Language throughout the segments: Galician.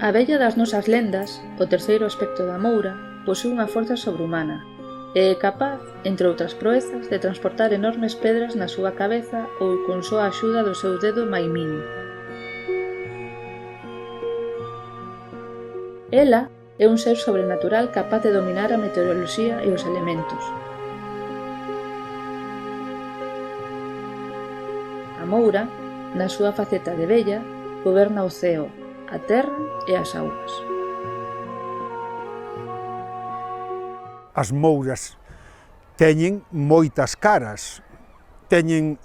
A vella das nosas lendas, o terceiro aspecto da Moura, posúe unha forza sobrehumana e é capaz, entre outras proezas, de transportar enormes pedras na súa cabeza ou con só a axuda do seu dedo maimiño. Ela é un ser sobrenatural capaz de dominar a meteoroloxía e os elementos. A Moura, na súa faceta de vella, goberna o ceo, a terra e as augas. As mouras teñen moitas caras, teñen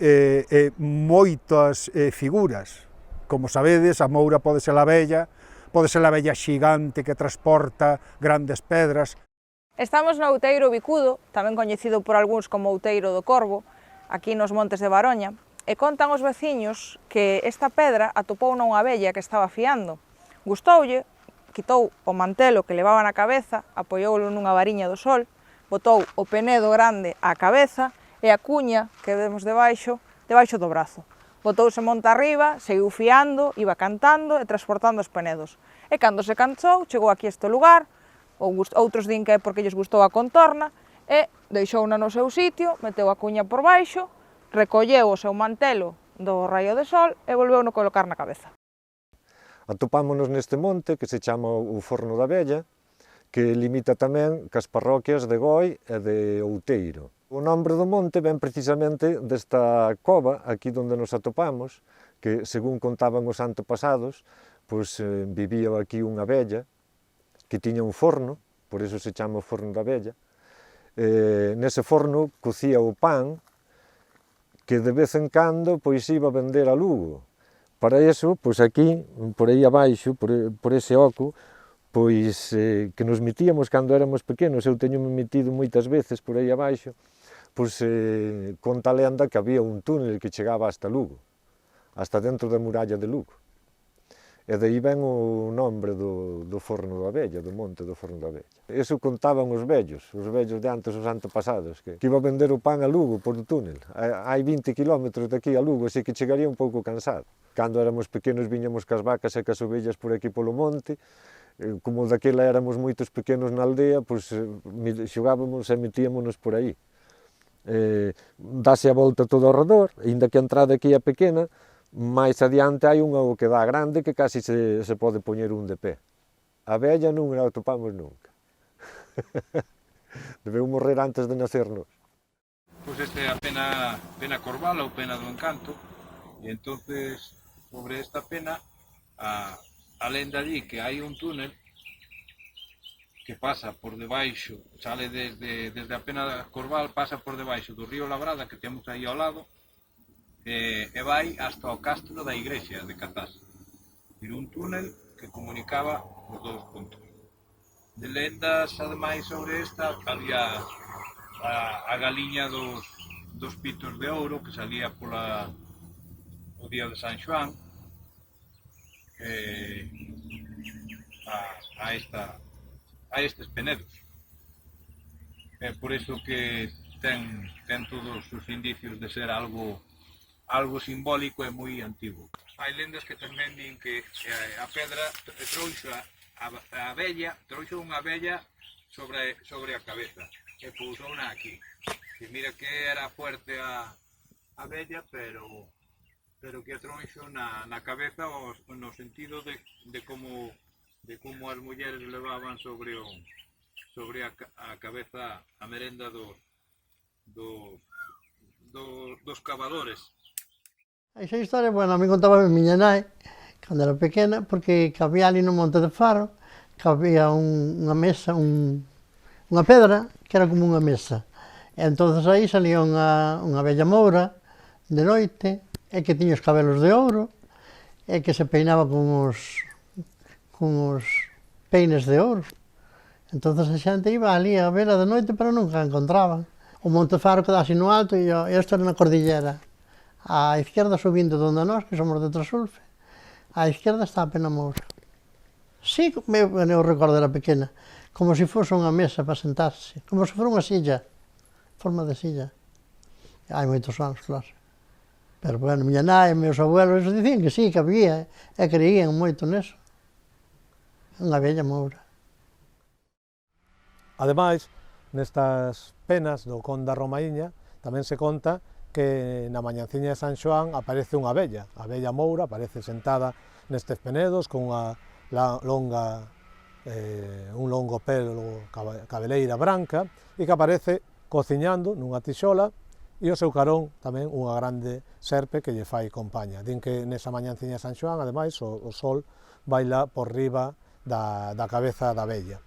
moitas figuras. Como sabedes, a moura pode ser a vella xigante que transporta grandes pedras. Estamos no Outeiro Bicudo, tamén coñecido por algúns como Outeiro do Corvo, aquí nos Montes de Baroña, e contan os veciños que esta pedra atopou unha vella que estaba fiando. Gustoulle, quitou o mantelo que levaba na cabeza, apoioulo nunha variña do sol, botou o penedo grande á cabeza e a cuña que vemos debaixo do brazo. Botouse monta arriba, seguiu fiando, iba cantando e transportando os penedos. E cando se cansou, chegou aquí a este lugar, outros din que é porque lles gustou a contorna, e deixouna no seu sitio, meteu a cuña por baixo, recolleu o seu mantelo do raio de sol e volveu no colocar na cabeza. Atopámonos neste monte que se chama o Forno da Vella, que limita tamén cas parroquias de Goi e de Outeiro. O nombre do monte ven precisamente desta cova, aquí onde nos atopamos, que, según contaban os antepasados, pois vivía aquí unha vella que tiña un forno, por iso se chama o Forno da Vella. Nese forno cocía o pan que de vez en cando pois iba a vender a Lugo. Para iso, pois aquí, por aí abaixo, por ese oco, pois que nos metíamos cando éramos pequenos, eu teño metido moitas veces por aí abaixo, pois conta a lenda que había un túnel que chegaba hasta Lugo, hasta dentro da muralla de Lugo. E daí ven o nombre do Forno da Vella, do monte do Forno da Vella. Eso contaban os vellos de antes, os antepasados, que iba a vender o pan a Lugo por o túnel. Hai 20 kilómetros de aquí a Lugo, así que chegaría un pouco cansado. Cando éramos pequenos viñamos cas vacas e cas ovellas por aquí polo monte, como daquela éramos moitos pequenos na aldea, pois xogábamos e metíamonos por aí. Dase a volta todo ao redor, aínda que a entrada aquí é pequena, máis adiante hai unha que dá grande que casi se pode poñer un de pé. A vella non a atopamos nunca. Debeu morrer antes de nacernos. Pois esta é a pena corval ou pena do encanto, e entonces sobre esta pena a lenda di que hai un túnel que pasa por debaixo, sale desde a pena corval, pasa por debaixo do río Labrada que temos aí ao lado, e vai hasta o castro da igrexa de Catás. Era un túnel que comunicaba os dous puntos. De lendas, ademais, sobre esta, había a galiña dos pitos de ouro que salía o día de San Xoán a estes penedos. É por iso que ten todos os indicios de ser algo simbólico e moi antigo. Hai lendas que tamén din que a pedra trouxo a vella, trouxo unha vella sobre a cabeza e pousouna aquí. Que mira que era fuerte a vella, pero que a trouxo na cabeza no sentido de como as mulleres levaban sobre a cabeza a merenda dos cavadores. Esa historia, bueno, a mí contaba a miña nai, cando era pequena, porque había ali no Monte de Faro, que había unha mesa, unha pedra, que era como unha mesa. E entonces aí salía unha bella moura, de noite, e que tiña os cabelos de ouro, e que se peinaba con os peines de ouro. Entonces a xente iba ali a vela de noite, pero nunca a encontraban. O Monte de Faro queda así no alto, e isto era na cordillera. A izquierda subindo donde nós, que somos de Trasulfe, a izquierda está a pena Moura. Sí, eu recordo era pequena, como se fose unha mesa para sentarse, como se fose unha silla, forma de silla. Hai moitos anos, claro. Pero, bueno, miña nai e meus abuelos dicían que sí, que había, e creían moito neso. unha bella moura. Ademais, nestas penas do conde da Romaíña tamén se conta que na mañanciña de San Xoán aparece unha vella, a vella moura aparece sentada nestes penedos con unha longa, un longo pelo cabeleira branca e que aparece cociñando nunha tixola e ao seu carón tamén unha grande serpe que lle fai compañía. Din que nesa mañanciña de San Xoán, ademais, o sol baila por riba da cabeza da vella.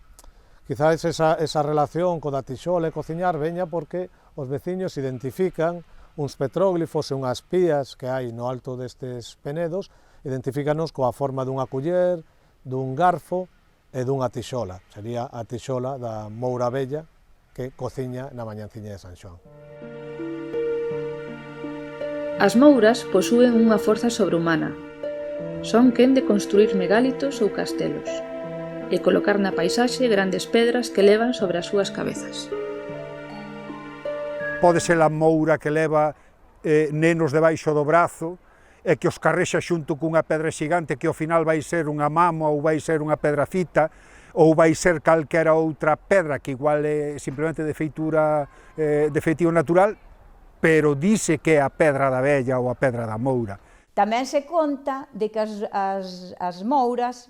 Quizás esa relación co da tixola e cociñar veña porque os veciños identifican uns petróglifos e unhas pías que hai no alto destes penedos, identifícanos coa forma dunha culler, dun garfo e dunha tixola. Sería a tixola da moura vella que cociña na mañanciña de San Xoán. As mouras posúen unha forza sobrehumana. Son quen de construir megálitos ou castelos e colocar na paisaxe grandes pedras que levan sobre as súas cabezas. Pode ser a moura que leva nenos debaixo do brazo e que os carrexa xunto cunha pedra xigante que ao final vai ser unha mamo ou vai ser unha pedra fita ou vai ser calquera outra pedra que igual é simplemente de feitura de feitio natural, pero dice que é a pedra da vella ou a pedra da moura. Tamén se conta de que as mouras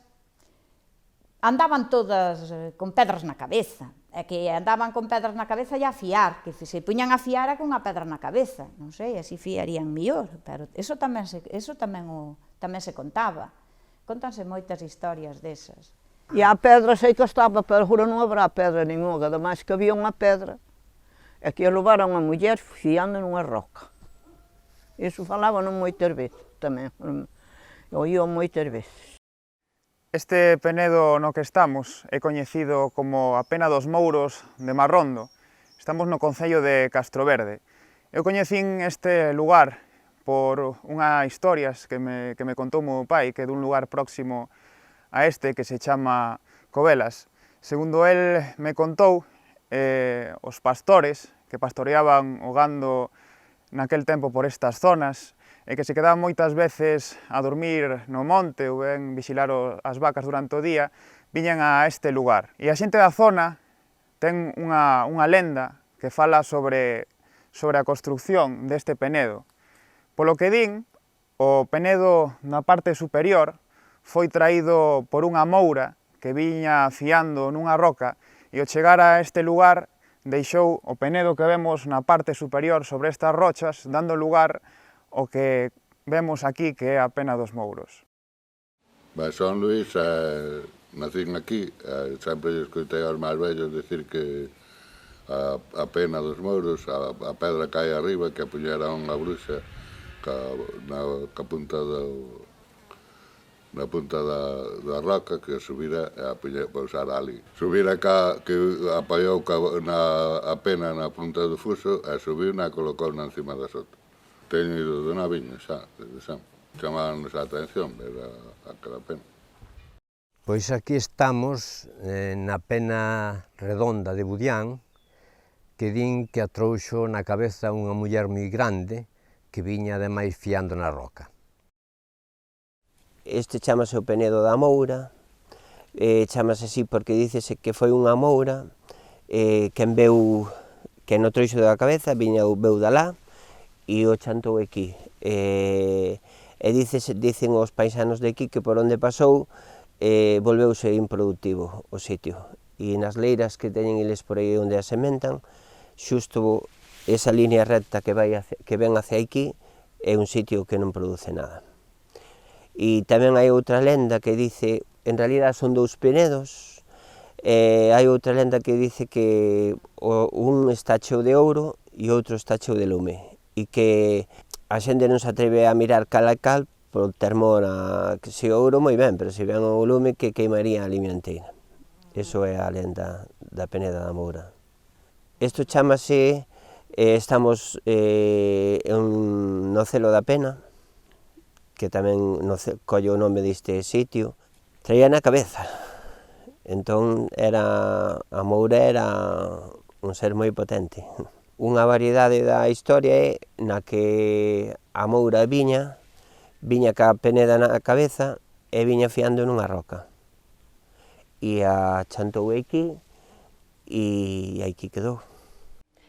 andaban todas con pedras na cabeza, e que andaban con pedras na cabeza e a fiar, que se puñan a fiar con unha pedra na cabeza, non sei, así fiarían mellor, pero eso tamén se contaba. Contanse moitas historias desas. E a pedra sei que estaba, pero agora non habrá pedra nenhuma, ademais que había unha pedra, e que levaron a muller fiando nunha roca. Iso falaban moitas veces tamén, oío moitas veces. Este penedo no que estamos é coñecido como a Pena dos Mouros de Marrondo. Estamos no concello de Castroverde. Eu coñecín este lugar por unha historias que me contou o meu pai, que é dun lugar próximo a este que se chama Covelas. Segundo el me contou, os pastores que pastoreaban o gando naquel tempo por estas zonas e que se quedaban moitas veces a dormir no monte ou ben vixilar as vacas durante o día, viñan a este lugar. E a xente da zona ten unha lenda que fala sobre a construcción deste penedo. Polo que din, o penedo na parte superior foi traído por unha moura que viña fiando nunha roca e ao chegar a este lugar deixou o penedo que vemos na parte superior sobre estas rochas, dando lugar o que vemos aquí que é a Pena dos Mouros. Son Luís, nacín aquí, sempre escoitei aos máis vellos decir que a Pena dos Mouros, a pedra cae arriba, que a puñera unha bruxa ca punta da roca, que subira a pousar ali. Subira cá, que apoiou a pena na punta do fuso, e subiu e colocou na encima das outras. Teño ido de naviño xa, desde sempre. Chamaban-nos a atención ver aquela pena. Pois aquí estamos na Pena redonda de Budián, que din que atrouxo na cabeza unha muller moi grande que viña ademais fiando na roca. Este chamase o Penedo da Moura, chamase así porque dícese que foi unha moura quen o trouxo da cabeza, veu dalá, e o chantou aquí. E dicen os paisanos de aquí que por onde pasou volveuse improductivo o sitio. E nas leiras que teñen eles por aí onde as sementan, xusto esa línea recta que ven hacia aquí é un sitio que non produce nada. E tamén hai outra lenda que dice, en realidad son dous penedos, hai outra lenda que dice que un está cheo de ouro e outro está cheo de lume, e que a xente non se atreve a mirar cal a cal por temor a que se o ouro moi ben, pero se ven o lume que queimaría a limia inteira. Iso é a lenda da Peneda da Moura. Isto chamase, estamos no Celo da Pena, que tamén colle o nome deste sitio, traía na cabeza. Entón a Moura era un ser moi potente. Unha variedade da historia é na que a moura viña ca peneda na cabeza e viña fiando nunha roca. e a chantou aquí, e aquí quedou.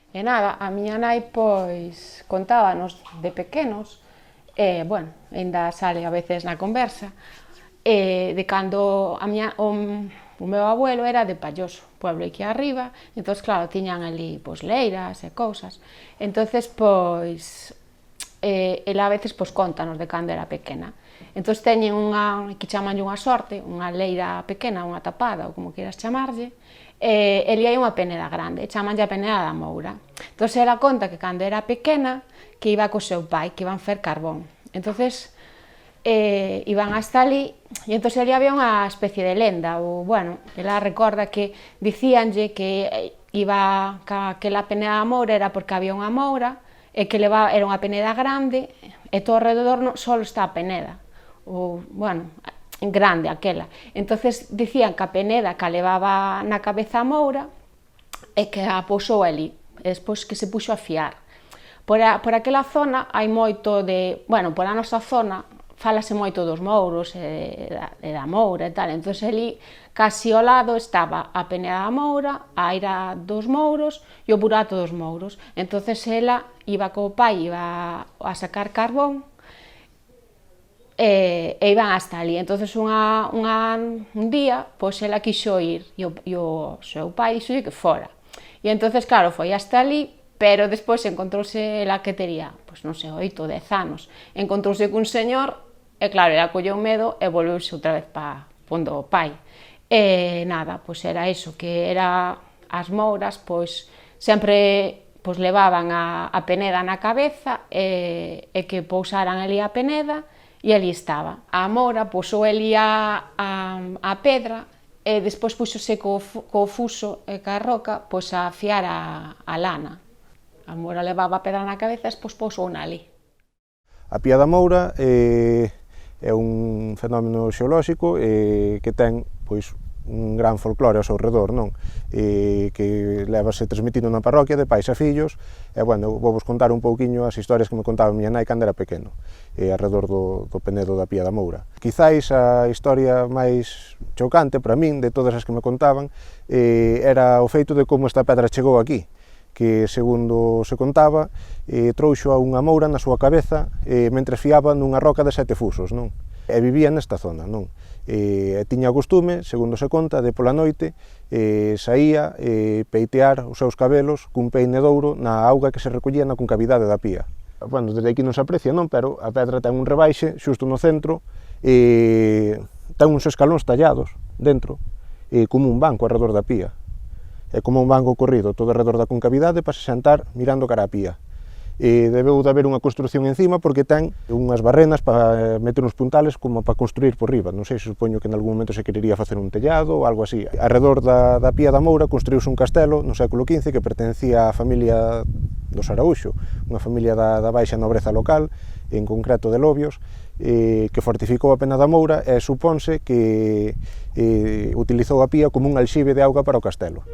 E nada, a miña nai, pois, contábanos de pequenos, bueno, ainda sale a veces na conversa, de cando o meu abuelo era de Palloso, pueblo aquí arriba, entón, claro, tiñan ali, pois, leiras e cousas, entón, pois, ela a veces, pois, contanos de cando era pequena. Entón, teñen unha, que chamanlle unha sorte, unha leira pequena, unha tapada, ou como queiras chamarlle, e ali hai unha peneda grande, chamanlle a peneda da Moura. Entón, ela conta que cando era pequena, que iba co seu pai, que iban fer carbón. Entón, iban hasta ali, e entón ali había unha especie de lenda, ou, bueno, ela recorda que dicíanlle que iba aquela peneda da Moura era porque había unha moura, e que era unha peneda grande, e todo alrededor só está a peneda, ou, bueno, grande aquela. Entón, dicían que a peneda que a levaba na cabeza a moura e que a pousou ali, e despois que se puxo a fiar. Por aquela zona hai moito de, bueno, por a nosa zona falase moito dos mouros e da moura e tal, entón ali casi ao lado estaba a peneda da moura, a aira dos mouros e o burato dos mouros. Entón ela iba co pai, iba a sacar carbón e iban hasta ali. Entón un día, pois ela quixo ir e o seu pai dixolle que fora. E entón, claro, foi hasta ali, pero despois encontrouse ela que tería, pois non sei, 8 ou 10 anos, encontrouse cun señor e claro, ela colleu medo e volveuse outra vez para pondo o pai. E nada, pois era iso, que era as mouras, pois sempre pois levaban a peneda na cabeza e que pousaran ali a peneda e ali estaba. A moura pousou ali a pedra e despois puxose co fuso e ca roca pois a fiar a lana. A moura levaba a pedra na cabeza e despois pousou na ali. A Pía da Moura é un fenómeno xeolóxico que ten pois un gran folclore ao seu redor, non? Que levase transmitindo na parroquia de pais a fillos, e, bueno, vou vos contar un pouquiño as historias que me contaba a miña nai cando era pequeno, alrededor do penedo da Pía da Moura. Quizáis a historia máis chocante para min, de todas as que me contaban, era o feito de como esta pedra chegou aquí, que, segundo se contaba, trouxo a unha moura na súa cabeza mentre fiaba nunha roca de 7 fusos, non? E vivía nesta zona, non? E tiña o costume, segundo se conta, de pola noite saía peitear os seus cabelos cun peine de ouro na auga que se recollía na concavidade da pía. Bueno, desde aquí non se aprecia, non? Pero a pedra ten un rebaixe xusto no centro e ten uns escalóns tallados dentro, como un banco alrededor da pía. É como un banco corrido todo alrededor da concavidade para se sentar mirando cara á pía. Debeu de haber unha construción encima porque ten unhas barrenas para meter uns puntales como para construir por riba. Non sei, supoño que en algún momento se querería facer un tellado ou algo así. Alrededor da Pía da Moura construíuse un castelo no século XV que pertencía á familia dos Araúxo, unha familia da baixa nobreza local, en concreto de Lobios, que fortificou a Pena da Moura e suponse que utilizou a pía como un alxibe de auga para o castelo.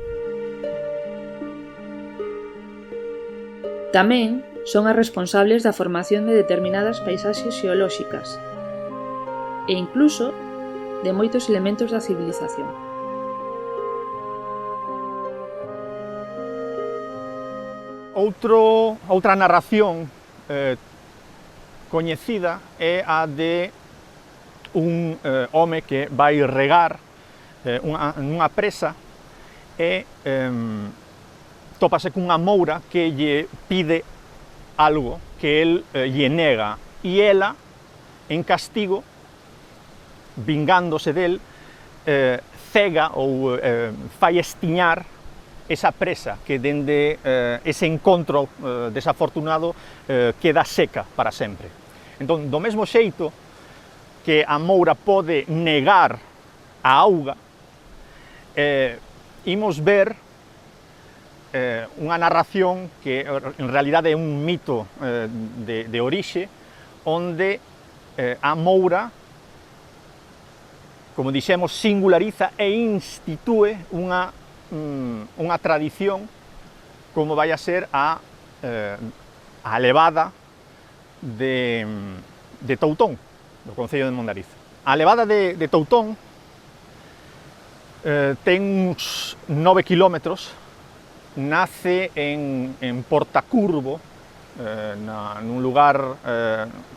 Tamén son as responsables da formación de determinadas paisaxes xeolóxicas e incluso de moitos elementos da civilización. Outra narración coñecida é a de un home que vai regar nunha presa e tópase cunha moura que lle pide algo que el lle nega e ela, en castigo, vingándose del, cega ou fai estiñar esa presa que dende ese encontro desafortunado queda seca para sempre. Entón, do mesmo xeito que a moura pode negar a auga, imos ver unha narración que en realidade é un mito de orixe onde a moura, como dixemos, singulariza e institue unha tradición como vai a ser a levada de Toutón, do Concello de Mondariz. A levada de Toutón ten uns 9 kilómetros, nace en Portacurvo, nun lugar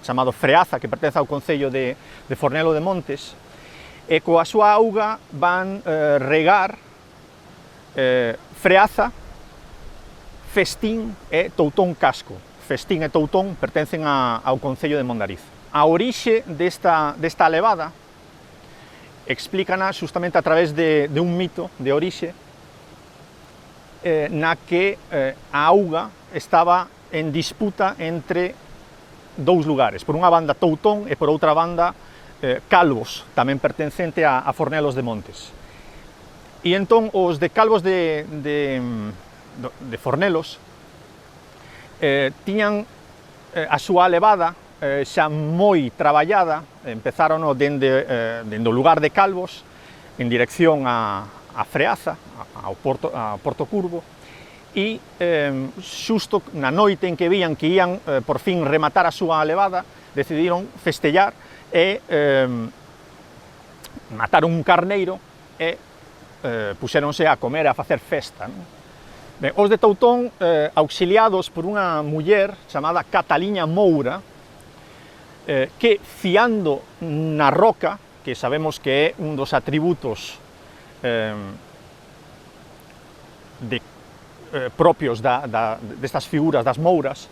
chamado Freaza, que pertence ao concello de Fornelo de Montes, e coa súa auga van regar Freaza, Festín e Toutón Casco. Festín e Toutón pertencen ao concello de Mondariz. A orixe desta levada explícana justamente a través de un mito de orixe na que a auga estaba en disputa entre dous lugares, por unha banda Toutón e por outra banda Calvos, tamén pertencente a Fornelos de Montes. E entón os de Calvos de Fornelos tiñan a súa levada xa moi traballada, empezaron dende o lugar de Calvos en dirección a Freaza, a Portocurvo, e xusto na noite en que vían que ían por fin rematar a súa levada, decidiron festellar e matar un carneiro e puxéronse a comer e a facer festa. Ben, os de Toutón, auxiliados por unha muller chamada Cataliña Moura, que fiando na roca, que sabemos que é un dos atributos propios destas figuras das mouras,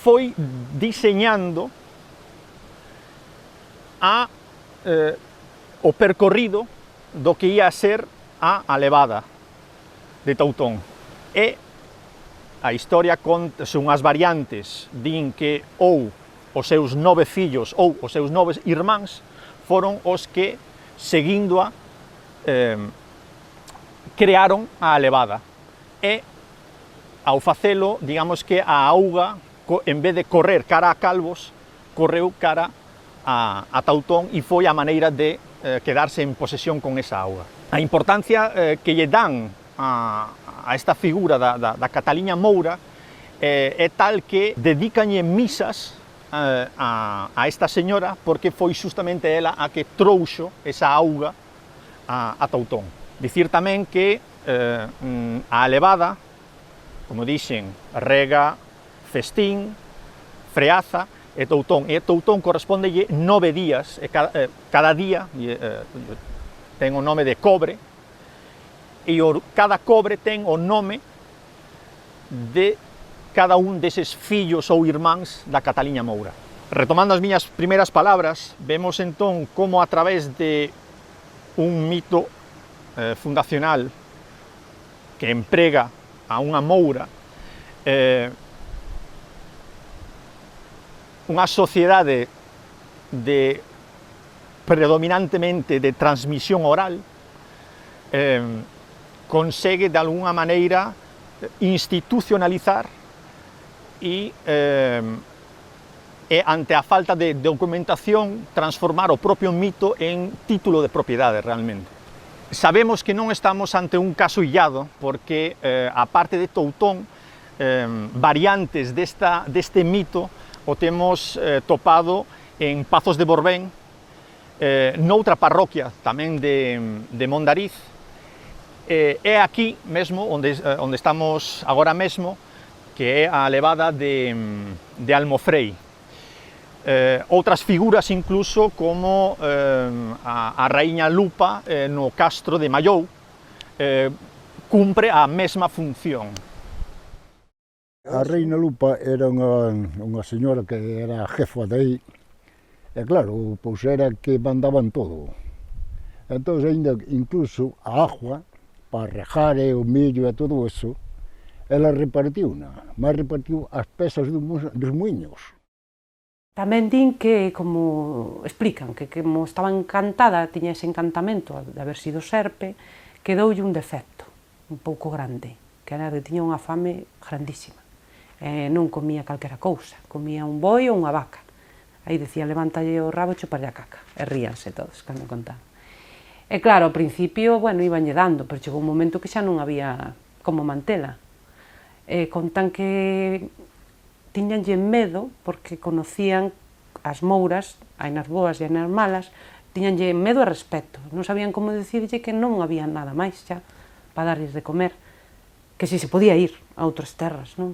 foi diseñando o percorrido do que ia ser a levada de Toutón. E a historia son as variantes, din que ou os seus 9 fillos ou os seus 9 irmáns foron os que, seguíndoa, crearon a levada. E, ao facelo, digamos que a auga, en vez de correr cara a Calvos, correu cara a Toutón e foi a maneira de quedarse en posesión con esa auga. A importancia que lle dan a esta figura da Cataliña Moura é tal que dedicanlle misas a esta señora porque foi justamente ela a que trouxo esa auga a Toutón. Dicir tamén que a levada, como dixen, rega Festín, Freaza e Toutón. E Toutón correspondelle 9 días, e cada día ten o nome de cobre, e cada cobre ten o nome de cada un deses fillos ou irmáns da Cataliña Moura. Retomando as miñas primeiras palabras, vemos entón como a través de un mito fundacional que emprega a unha moura, unha sociedade predominantemente de transmisión oral, consegue de alguna maneira institucionalizar e ante a falta de documentación transformar o propio mito en título de propiedade realmente. Sabemos que non estamos ante un caso illado porque a parte de Toutón, variantes deste mito o temos topado en Pazos de Borbén, noutra parroquia tamén de Mondariz, é aquí mesmo onde estamos agora mesmo, que é a levada de Almofrei. Outras figuras incluso como a raíña Lupa no castro de Mallou cumpre a mesma función. A reina Lupa era unha señora que era jefa de aí, e claro, pois era que mandaban todo. Entón, ainda incluso a agua, para regar o millo e todo eso, ela repartiuna, mas repartiu as pezas dos muiños. Tamén din que, como explican, que como estaba encantada, tiña ese encantamento de haber sido serpe, quedoulle un defecto, un pouco grande, que era que tiña unha fame grandísima. Non comía calquera cousa, comía un boi ou unha vaca. Aí decía, levántalle o rabo e chuparlle a caca. E ríanse todos cando contaban. E claro, ao principio, bueno, ibanlle dando, pero chegou un momento que xa non había como mantela. Contan que tiñanlle medo porque conocían as mouras, hai nas boas e hai nas malas, tiñanlle medo e respeto, non sabían como dicirlle que non había nada máis xa para darlles de comer, que si se podía ir a outras terras, non?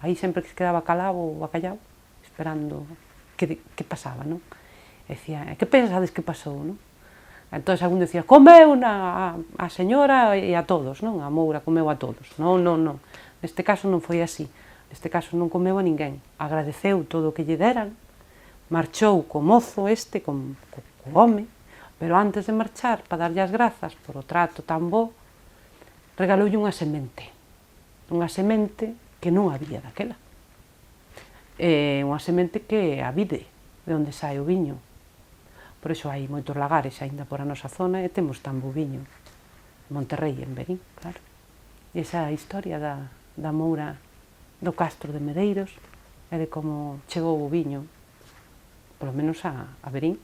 Aí sempre que se quedaba calado ou bacallao, esperando que pasaba, non? E dicía, que pensades que pasou, non? Entón, algún dicía, comeu a señora e a todos, non? A Moura comeu a todos. Non, non, non. Neste caso non foi así. Neste caso non comeu a ninguén. Agradeceu todo o que lle deran, marchou co mozo co home, pero antes de marchar, para darlle as grazas por o trato tan bo, regaloulle unha semente que non había daquela. Unha semente que é a vide, de onde sai o viño. Por iso hai moitos lagares aínda por a nosa zona e temos tan bo viño. Monterrei, en Verín, claro. E esa é a historia da Moura do Castro de Medeiros e de como chegou o viño, polo menos a Verín.